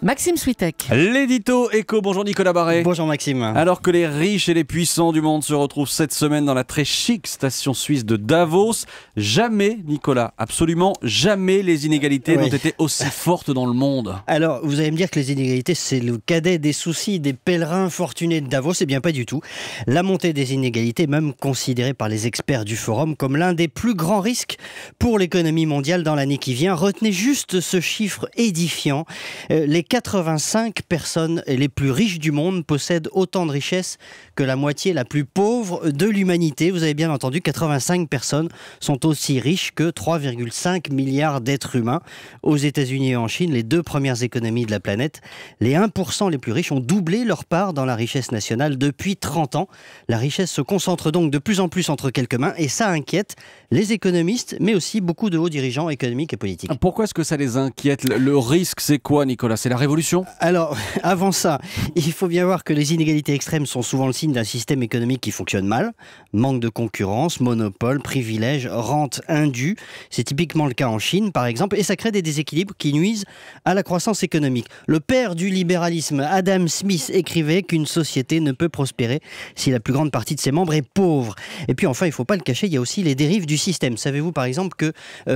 Maxime Switek. L'édito éco, bonjour Nicolas Barret. Bonjour Maxime. Alors que les riches et les puissants du monde se retrouvent cette semaine dans la très chic station suisse de Davos, jamais, Nicolas, absolument jamais les inégalités n'ont été aussi fortes dans le monde. Alors, vous allez me dire que les inégalités, c'est le cadet des soucis des pèlerins fortunés de Davos. Eh bien, pas du tout. La montée des inégalités, même considérée par les experts du forum comme l'un des plus grands risques pour l'économie mondiale dans l'année qui vient. Retenez juste ce chiffre édifiant. Les 85 personnes les plus riches du monde possèdent autant de richesses que la moitié la plus pauvre de l'humanité. Vous avez bien entendu, 85 personnes sont aussi riches que 3,5 milliards d'êtres humains. Aux États-Unis et en Chine, les deux premières économies de la planète, les 1% les plus riches ont doublé leur part dans la richesse nationale depuis 30 ans. La richesse se concentre donc de plus en plus entre quelques mains et ça inquiète les économistes, mais aussi beaucoup de hauts dirigeants économiques et politiques. Pourquoi est-ce que ça les inquiète? Le risque, c'est quoi, Nicolas? C'est la révolution? Alors, avant ça, il faut bien voir que les inégalités extrêmes sont souvent le signe d'un système économique qui fonctionne mal. Manque de concurrence, monopole, privilèges, rente indue. C'est typiquement le cas en Chine, par exemple, et ça crée des déséquilibres qui nuisent à la croissance économique. Le père du libéralisme, Adam Smith, écrivait qu'une société ne peut prospérer si la plus grande partie de ses membres est pauvre. Et puis enfin, il ne faut pas le cacher, il y a aussi les dérives du système. Savez-vous par exemple que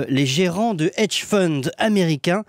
les gérants de hedge funds américains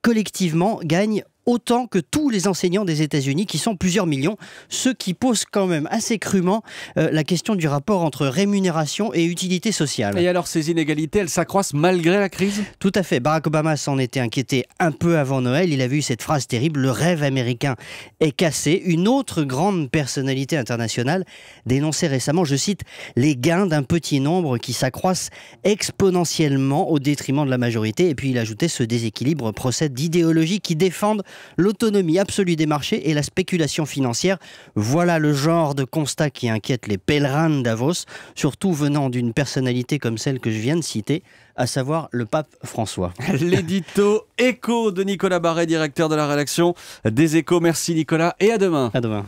collectivement gagnent autant que tous les enseignants des États-Unis, qui sont plusieurs millions, ce qui pose quand même assez crûment la question du rapport entre rémunération et utilité sociale. Et alors ces inégalités, elles s'accroissent malgré la crise? Tout à fait. Barack Obama s'en était inquiété un peu avant Noël. Il avait eu cette phrase terrible: le rêve américain est cassé. Une autre grande personnalité internationale dénonçait récemment, je cite, les gains d'un petit nombre qui s'accroissent exponentiellement au détriment de la majorité. Et puis il ajoutait: ce déséquilibre procède d'idéologies qui défendent l'autonomie absolue des marchés et la spéculation financière. Voilà le genre de constat qui inquiète les pèlerins de Davos, surtout venant d'une personnalité comme celle que je viens de citer, à savoir le pape François. L'édito éco de Nicolas Barret, directeur de la rédaction des Échos. Merci Nicolas et à demain. À demain.